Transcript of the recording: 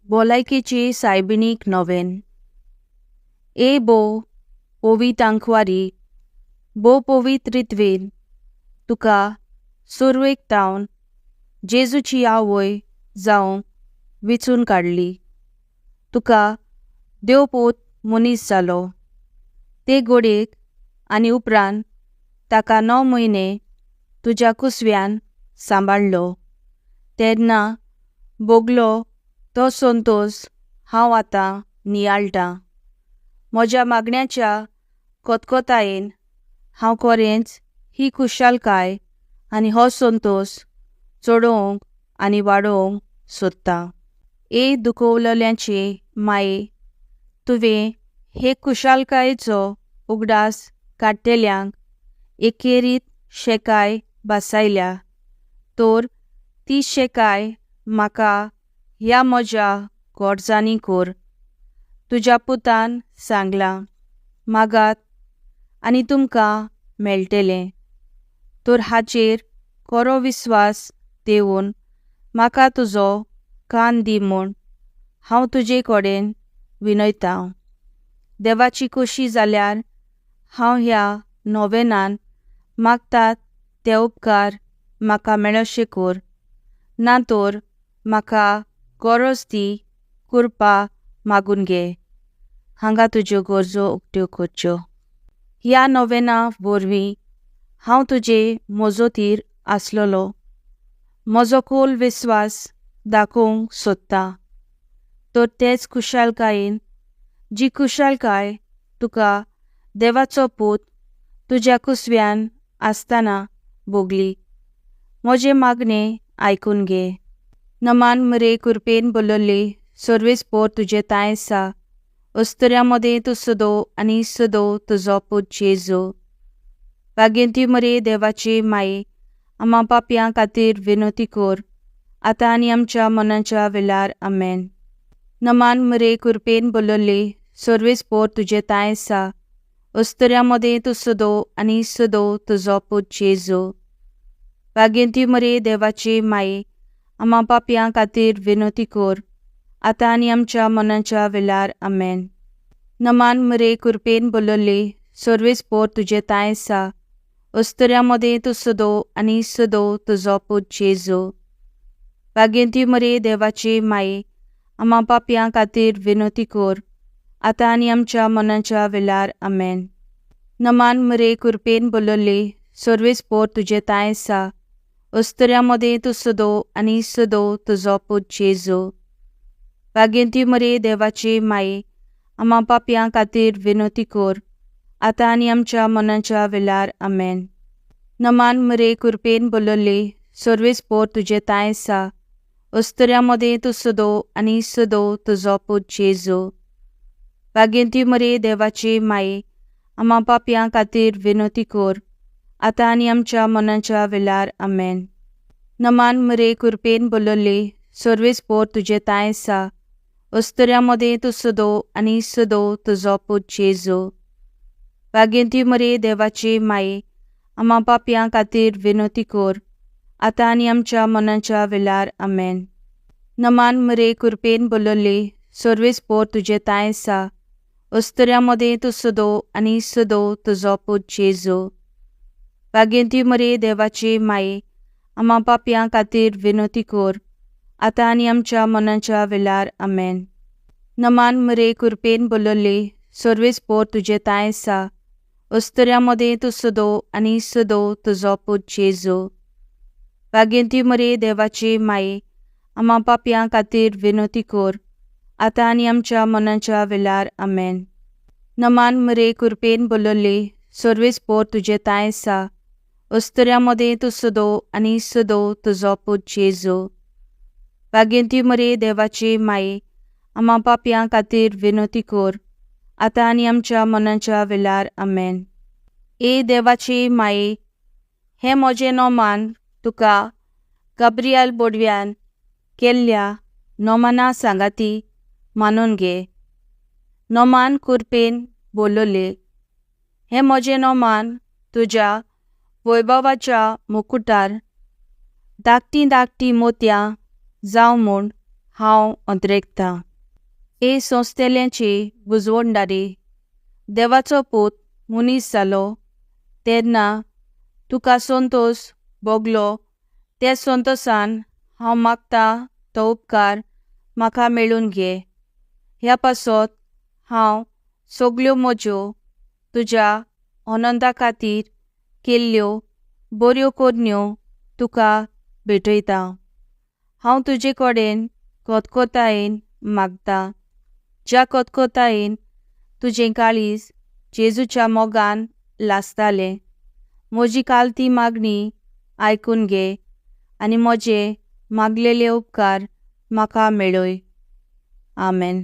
भलायकेची सायबिणीक नोवेन. ए बो पोवितांकवारी, बो पवित्र रित्वेन तुका सुरवेक तावन जेजूची आवय जावंक विचून काडली. तुका देवपूत मनीस जालो. ते घोडेक आनी उपरांत ताका 9 म्हयने तुज्या कुसव्यान सांबाळ्ळो. तेन्ना भोगलो तो संतोष हांव आतां नियाळटां. म्हज्या मागण्याच्या कोतकोतायेन हांव खरेंच ही खुशालकाय आनी हो संतोष चडोवंक आनी वाडोवंक सोदतां. ए दुखवलेल्यांचे माये, तुवें हे खुशालकायेचो उगडास काडटल्यांक एकेरीत शेकाय भासायल्या, तर ती शेकाय म्हाका ह्या म्हज्या गोरजांनी कोर. तुज्या पुतान सांगलां, मागात आनी तुमकां मेळटलें. तर हाचेर खरो विस्वास दवरून म्हाका तुजो कान दी म्हूण हांव तुजे कडेन विनयतां. देवाची खोशी जाल्यार हांव ह्या नोवेनान मागतात ते उपकार म्हाका मेळशे कोर, ना तर म्हाका गरज ती कृपा मागून घे. हांगा तुज्यो गरजो उक्त्यो करच्यो. ह्या नोवेना वरवीं हांव तुजे मजतीर आसलोलो. म्हजो खोल विस्वास दाखोवंक सोदतां. तर तेच खुशालकायेन, जी खुशालकाय तुका देवाचो पूत तुज्या कुसव्यान आसतना भोगली, म्हजें मागणें आयकून घे. नमान मरे कृपेन बलयल्ले सर्वेस्पर तुजे ताय आसा. अस्तऱ्यामध्ये तूं सदो आनी सदो तुजो पूत जेजू. वागेंती मरे देवाचे माये, आम्हा पापयां खातीर विनोती कोर, आतां आनी आमच्या मनाच्या वेळार आमेन. नमान मरे कृपेन बलयल्ले सर्वेस्पर तुजे ताय आसा. अस्तऱ्यामध्ये तूं सदो आनी सदो तुजो पूत जेजू. वागेंती मरे देवाचे माये, आम्हा पापयां खातीर विनोती कोर, आतां आनी आमच्या मनाच्या वेळार आमेन. नमान मरे कृपेन बलयल्ले सर्वेस्पर तुजे ताय आसा. अस्तऱ्यामध्ये तूं सदो आनी सदो तुजो पूत जेजू. वागेंती मरे देवाचे माये, आम्हा पापयां खातीर विनोती कोर, आतां आनी आमच्या मनाच्या वेळार आमेन. नमान मरे कृपेन बलयल्ले सर्वेस्पर तुजे ताय आसा. अस्तऱ्यामध्ये तूं सदो आनी सदो तुजो पूत जेजू. वागेंती मरे देवाचे माये, आम्हा पापयां खातीर विनोती कोर, आतां आनी आमच्या मनाच्या वेळार आमेन. नमान मरे कृपेन बलयल्ले सर्वेस्पर तुजे ताय आसा. अस्तऱ्यामध्ये तूं सदो आनी सदो तुजो पूत जेजू. वागेंती मरे देवाचे माये, आम्हा पापयां खातीर विनोती कोर, आतां आनी आमच्या मनाच्या वेळार आमेन. नमान मरे कृपेन बलयल्ले सर्वेस्पर तुजे ताय आसा. अस्तऱ्यामध्ये तूं सदो आनी सदो तुजो पूत जेजू. वागेंती मरे देवाचे माये, आम्हा पापयां खातीर विनोती कोर, आतां आनी आमच्या मनाच्या वेळार आमेन. नमान मरे कृपेन बलयल्ले सर्वेस्पर तुजे ताय आसा. अस्तऱ्यामध्ये तूं सदो आनी सदो तुजो पूत जेजू. वागेंती मरे देवाचे माये, आम्हा पापयां खातीर विनोती कोर, आतां आनी आमच्या मनाच्या वेळार आमेन. नमान मरे कृपेन बलयल्ले सर्वेस्पर तुजे ताय आसा. अस्तऱ्यामध्ये तूं सदो आनी सदो तुजो पूत जेजू. वागेंती मरे देवाचे माये, आम्हा पापयां खातीर विनोती कोर, आतां आनी आमच्या मनाच्या वेळार आमेन. नमान मरे कृपेन बलयल्ले सर्वेस्पर तुजे ताय आसा. अस्तऱ्यामध्ये तूं सदो आनी सदो तुजो पूत जेजू. वागेंती मरे देवाचे माये, आम्हा पापयां खातीर विनोती कोर, आतां आनी आमच्या मनाच्या वेळार आमेन. ए देवाचे माये, हें म्हजें नोमान तुका गाब्रिएल बोडव्यान केल्ल्या नोमाना सांगाती मानून घे. नोमान कृपेन बलयल्ले हें म्हजें नोमान तुज्या वैभवाच्या मुकुटार धाकटीं धाकटीं मोतयां जावं म्हूण हांव अंतरेकतां. हे संस्थेल्यांची बुजवणदारी. देवाचो पूत मनीस जालो तेन्ना तुका संतोश भोगलो ते संतोशान हांव मागतां तो उपकार म्हाका मेळून घे. ह्या पासत हांव सगल्यो म्हज्यो तुज्या आनंदा खातीर केल्ल्यो बऱ्यो करण्यो तुका भेटयतां. हांव तुजे कडेन खोतखोतायेन मागतां. ज्या खोतखोतायेन तुजें काळीज जेजूच्या मोगान लासतालें. म्हजी कालती मागणी आयकून घे आनी म्हजे मागलेले उपकार म्हाका मेळय. आमेन.